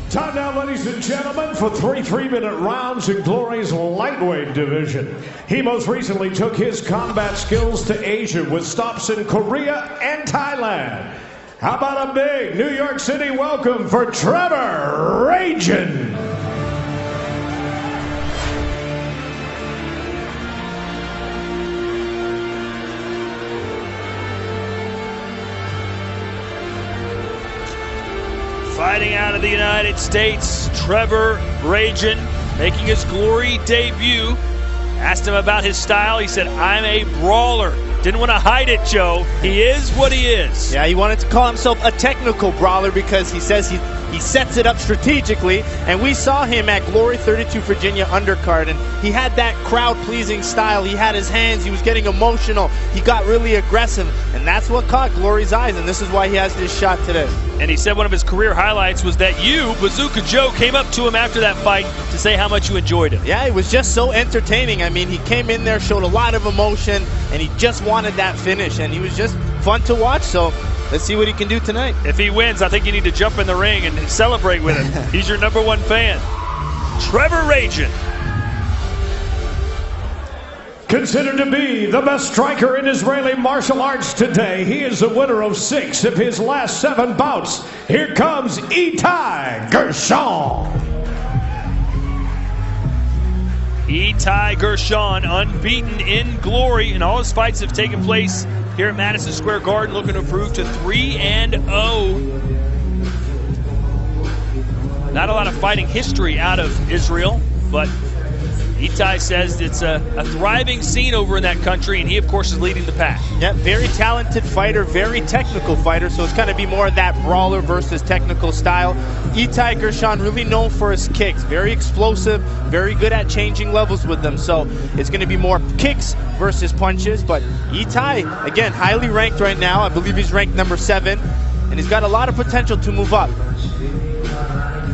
Time now, ladies and gentlemen, for 3 3-minute rounds in Glory's lightweight division. He most recently took his combat skills to Asia with stops in Korea and Thailand. How about a big New York City welcome for Trevor, Ragin. Fighting out of the United States, Trevor, Ragin, making his Glory debut. Asked him about his style. He said, I'm a brawler. Didn't want to hide it, Joe. He is what he is. Yeah, he wanted to call himself a technical brawler because he says he sets it up strategically. And we saw him at Glory 32 Virginia undercard, and he had that crowd-pleasing style. He had his hands. He was getting emotional. He got really aggressive, and that's what caught Glory's eyes, and this is why he has this shot today. And he said one of his career highlights was that you, Bazooka Joe, came up to him after that fight to say how much you enjoyed it. Yeah, it was just so entertaining. I mean, he came in there, showed a lot of emotion, and he just wanted that finish, and he was just fun to watch. So let's see what he can do tonight. If he wins, I think you need to jump in the ring and celebrate with him. He's your #1 fan. Trevor Ragin. Considered to be the best striker in Israeli martial arts today, he is the winner of 6 of his last 7 bouts. Here comes Itay Gershon. Itay Gershon, unbeaten in Glory, and all his fights have taken place here at Madison Square Garden, looking to improve to 3-0. Not a lot of fighting history out of Israel, but Itay says it's a thriving scene over in that country, and he, of course, is leading the pack. Yeah, very talented fighter, very technical fighter, so it's going to be more of that brawler versus technical style. Itay Gershon really known for his kicks, very explosive, very good at changing levels with them, so it's going to be more kicks versus punches. But Itay, again, highly ranked right now. I believe he's ranked #7, and he's got a lot of potential to move up.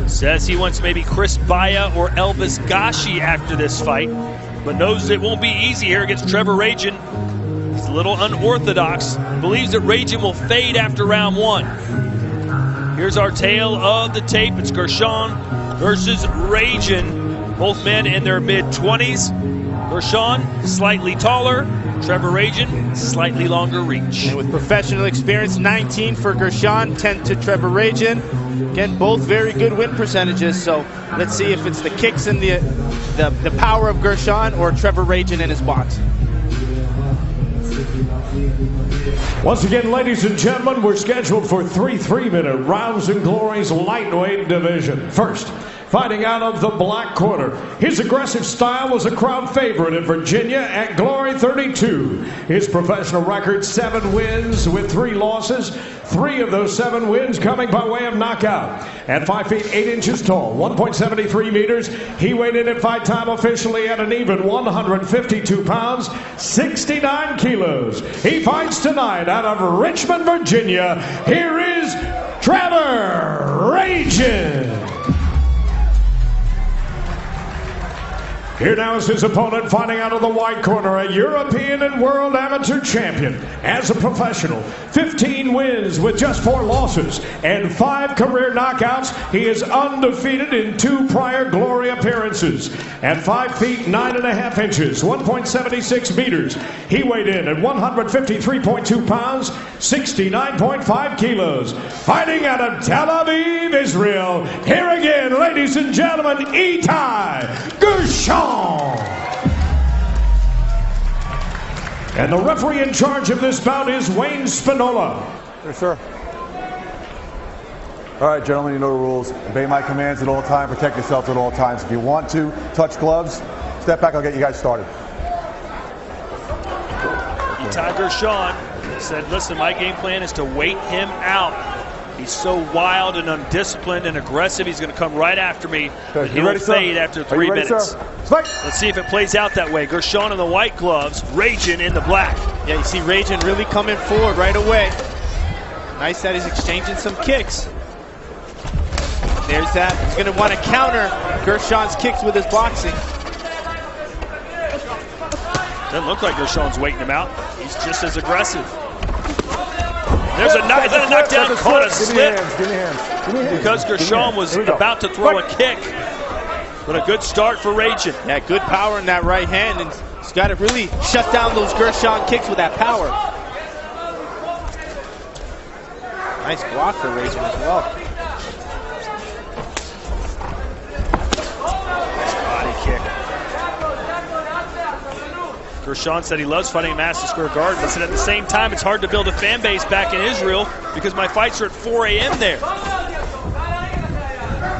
Says he wants maybe Chris Baya or Elvis Gashi after this fight, but knows it won't be easy here against Trevor Ragin. He's a little unorthodox. Believes that Ragin will fade after round 1. Here's our tale of the tape. It's Gershon versus Ragin. Both men in their mid-20s. Gershon slightly taller, Trevor Ragin slightly longer reach. And with professional experience, 19 for Gershon, 10 to Trevor Ragin. Again, both very good win percentages, so let's see if it's the kicks and the power of Gershon or Trevor Ragin in his box. Once again, ladies and gentlemen, we're scheduled for 3 3-minute rounds in Glory's lightweight division. First, fighting out of the black corner. His aggressive style was a crowd favorite in Virginia at Glory 32. His professional record, 7 wins with 3 losses. 3 of those 7 wins coming by way of knockout. At 5 feet 8 inches tall, 1.73 meters, he weighed in at fight time officially at an even 152 pounds, 69 kilos. He fights tonight out of Richmond, Virginia. Here is Trevor Ragin. Here now is his opponent, fighting out of the white corner, a European and world amateur champion. As a professional, 15 wins with just 4 losses and 5 career knockouts. He is undefeated in 2 prior Glory appearances. At 5 feet 9.5 inches, 1.76 meters, he weighed in at 153.2 pounds, 69.5 kilos. Fighting out of Tel Aviv, Israel. Here again, ladies and gentlemen, Itay Gershon. And the referee in charge of this bout is Wayne Spinola. Yes, sir. All right, gentlemen, you know the rules. Obey my commands at all times. Protect yourselves at all times. If you want to touch gloves, step back. I'll get you guys started. Itay Gershon said, listen, my game plan is to wait him out. He's so wild and undisciplined and aggressive. He's going to come right after me, but he will fade after 3 minutes. Let's see if it plays out that way. Gershon in the white gloves, Ragin in the black. Yeah, you see Ragin really coming forward right away. Nice that he's exchanging some kicks. There's that. He's going to want to counter Gershon's kicks with his boxing. Doesn't look like Gershon's waiting him out. He's just as aggressive. There's a knockdown, caught a slip. Give me hands. because Gershon was about to throw a kick. But a good start for Ragin. Yeah, good power in that right hand, and he's got to really shut down those Gershon kicks with that power. Nice block for Ragin as well. Body kick. Gershon said he loves fighting in Madison Square Garden. He said at the same time it's hard to build a fan base back in Israel because my fights are at 4 a.m. there.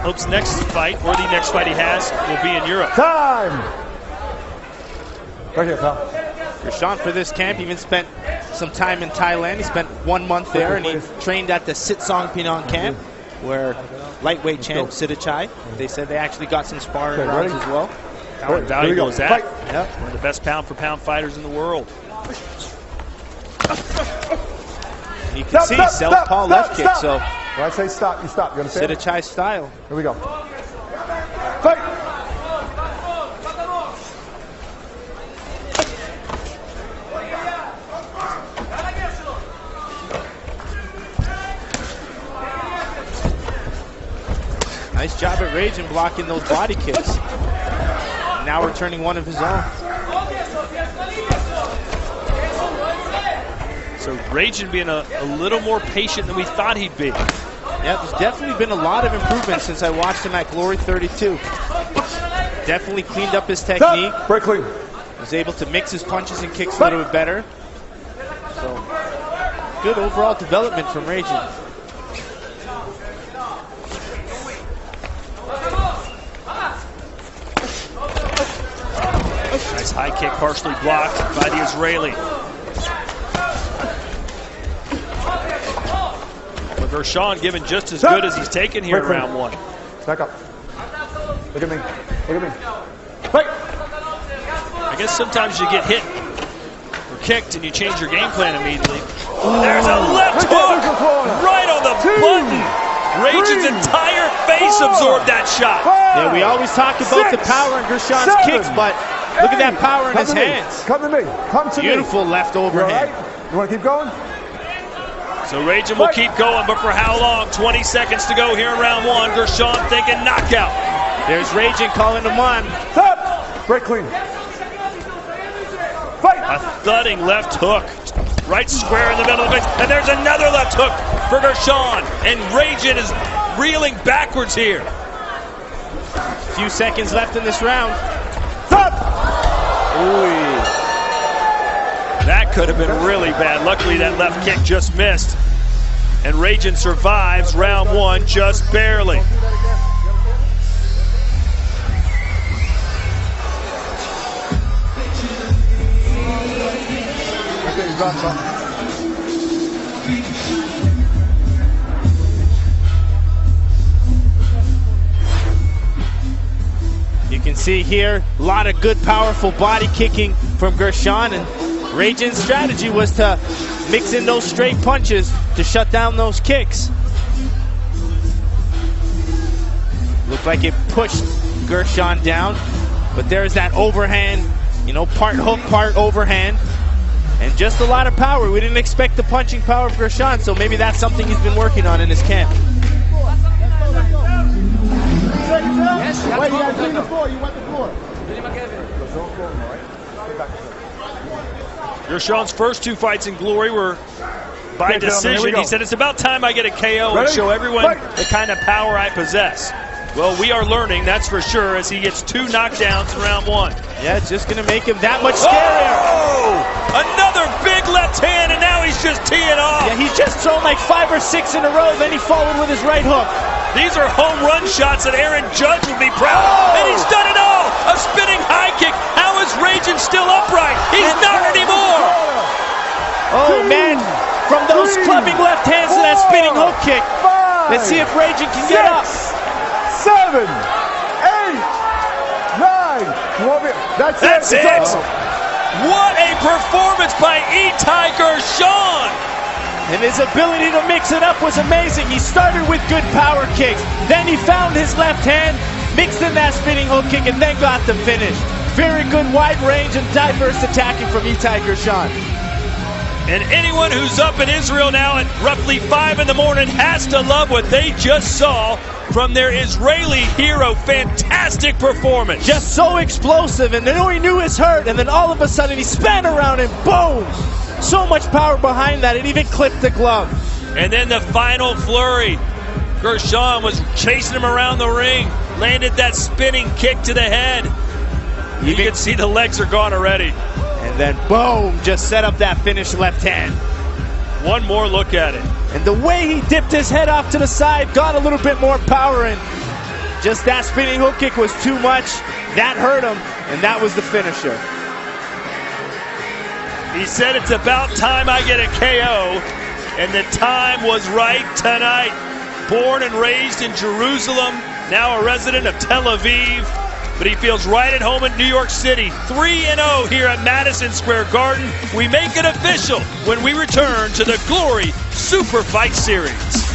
Hopes next fight, or the next fight he has, will be in Europe. Time! Right here, pal. Gershon for this camp even spent some time in Thailand. He spent 1 month there, and he trained at the Sitsong Pinang camp, where lightweight champ Itay. They said they actually got some sparring rounds as well. How valuable is that? Yep. One of the best pound-for-pound fighters in the world. You can see southpaw left kick, so when I say stop, you stop. You understand? Itay style. Here we go. Fight! Nice job at Ragin blocking those body kicks. Now returning one of his own. So Ragin being a little more patient than we thought he'd be. Yeah, there's definitely been a lot of improvement since I watched him at Glory 32. Definitely cleaned up his technique. Break clean. Was able to mix his punches and kicks a little bit better. So, good overall development from Ragin. Nice high kick, partially blocked by the Israeli. But Gershon given just as good as he's taken here in round one. Back up. Look at me. Look at me. Fight! I guess sometimes you get hit or kicked and you change your game plan immediately. There's a left hook right on the button. Ragin's entire face absorbed that shot. Yeah, we always talk about the power in Gershon's kicks, but look at that power in his hands. Come to me. Come to me. Beautiful left overhand. You want to keep going? So Ragin will keep going, but for how long? 20 seconds to go here in round one. Gershon thinking knockout. There's Ragin calling him on. Stop! Break clean. Fight! A thudding left hook. Right square in the middle of the face. And there's another left hook for Gershon. And Ragin is reeling backwards here. Few seconds left in this round. Stop! Ooh. That could have been really bad. Luckily, that left kick just missed. And Ragin survives round one just barely. You can see here a lot of good, powerful body kicking from Gershon, and Ragin's strategy was to mix in those straight punches to shut down those kicks. Looked like it pushed Gershon down, but there's that overhand, you know, part hook, part overhand, and just a lot of power. We didn't expect the punching power of Gershon, so maybe that's something he's been working on in his camp. Yes, wait, you guys the floor. You want the floor. Gershon's first two fights in Glory were by decision. He said, it's about time I get a KO and show everyone the kind of power I possess. Well, we are learning, that's for sure, as he gets 2 knockdowns in round one. Yeah, it's just going to make him that much scarier. Oh! Another big left hand, and now he's just teeing off. Yeah, he's just thrown like 5 or 6 in a row, then he followed with his right hook. These are home run shots that Aaron Judge would be proud of. And he's done it all! A spinning high kick. How is Ragin still upright? He's not anymore! Oh, man. From those clubbing left hands to that spinning hook kick. Let's see if Ragin can get up. 7, 8, 9. That's it. What a performance by Itay Gershon! And his ability to mix it up was amazing. He started with good power kicks. Then he found his left hand, mixed in that spinning hook kick, and then got the finish. Very good wide range and diverse attacking from Itay Gershon. And anyone who's up in Israel now at roughly 5 in the morning has to love what they just saw from their Israeli hero. Fantastic performance. Just so explosive, and then he knew his hurt, and then all of a sudden he span around and boom! So much power behind that, it even clipped the glove. And then the final flurry. Gershon was chasing him around the ring, landed that spinning kick to the head. You can see the legs are gone already. And then boom, just set up that finish left hand. One more look at it. And the way he dipped his head off to the side, got a little bit more power in. Just that spinning hook kick was too much. That hurt him, and that was the finisher. He said it's about time I get a KO, and the time was right tonight. Born and raised in Jerusalem, now a resident of Tel Aviv, but he feels right at home in New York City. 3-0 here at Madison Square Garden. We make it official when we return to the Glory Super Fight Series.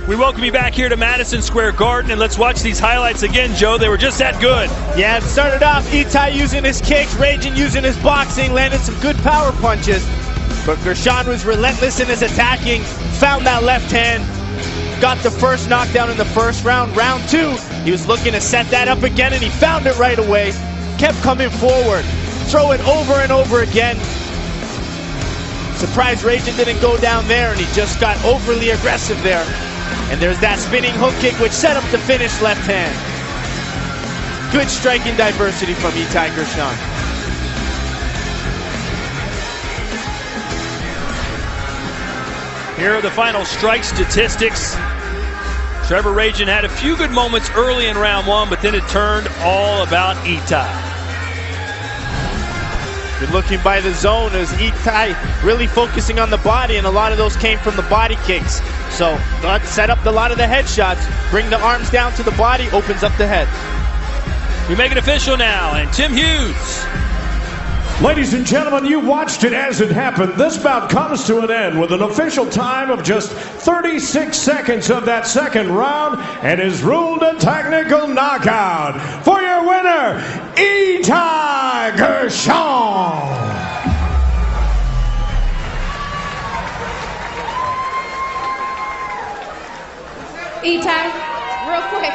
We welcome you back here to Madison Square Garden, and let's watch these highlights again, Joe. They were just that good. Yeah, it started off Itay using his kicks, Ragin using his boxing, landed some good power punches. But Gershon was relentless in his attacking, found that left hand, got the first knockdown in the first round. Round two, he was looking to set that up again, and he found it right away. Kept coming forward, throw it over and over again. Surprised Ragin didn't go down there, and he just got overly aggressive there. And there's that spinning hook kick which set up the finish left hand. Good striking diversity from Itay Gershon. Here are the final strike statistics. Trevor Ragin had a few good moments early in round one, but then it turned all about Itay. Good looking by the zone as Itay really focusing on the body, and a lot of those came from the body kicks. So that set up a lot of the headshots. Bring the arms down to the body, opens up the head. We make it official now, and Tim Hughes. Ladies and gentlemen, you watched it as it happened. This bout comes to an end with an official time of just 36 seconds of that second round and is ruled a technical knockout. For your winner, Itay Gershon. Itay, real quick,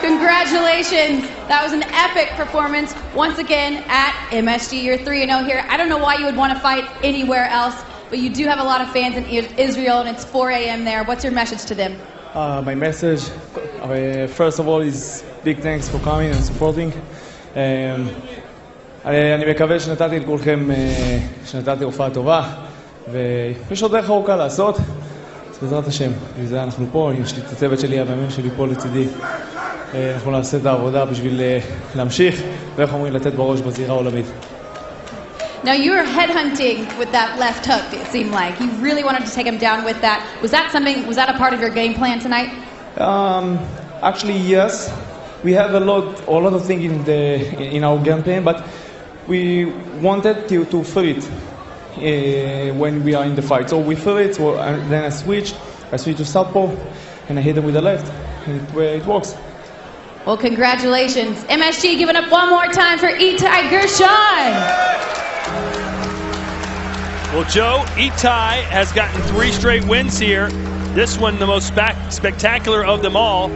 congratulations. That was an epic performance once again at MSG. You're 3-0 here. I don't know why you would want to fight anywhere else, but you do have a lot of fans in Israel, and it's 4 a.m. there. What's your message to them? My message, first of all, is big thanks for coming and supporting. אני מקווה שנתתי לכולכם, שנתתי הופעה טובה, ויש עוד דרך ארוכה לעשות. בעזרת השם, וזה אנחנו פה, יש לי את הצוות שלי, המאמן שלי פה לצידי. אנחנו נעשה את העבודה בשביל להמשיך, ואיך אומרים, לתת בראש בזירה העולמית. Now you were headhunting with that left hook, it seemed like. You really wanted to take him down with that. Was that a part of your game plan tonight? Actually, yes. We have a lot of things in our game plan, but we wanted to fill it when we are in the fight. So we fill it, and then I switch to southpaw, and I hit him with the left, and it works. Well, congratulations. MSG giving up one more time for Itay Gershon. Well, Joe, Itay has gotten 3 straight wins here. This one, the most spectacular of them all.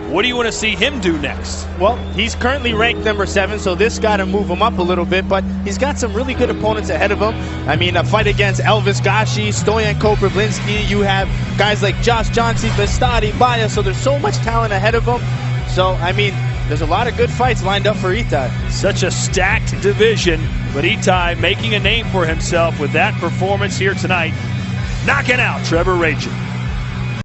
What do you want to see him do next? Well, he's currently ranked number 7, so this got to move him up a little bit, but he's got some really good opponents ahead of him. I mean, a fight against Elvis Gashi, Stoyanko Pravlinski, you have guys like Josh Johnson, Bastati, Baya, so there's so much talent ahead of him. So, I mean, there's a lot of good fights lined up for Itay. Such a stacked division, but Itay making a name for himself with that performance here tonight, knocking out Trevor Ragin.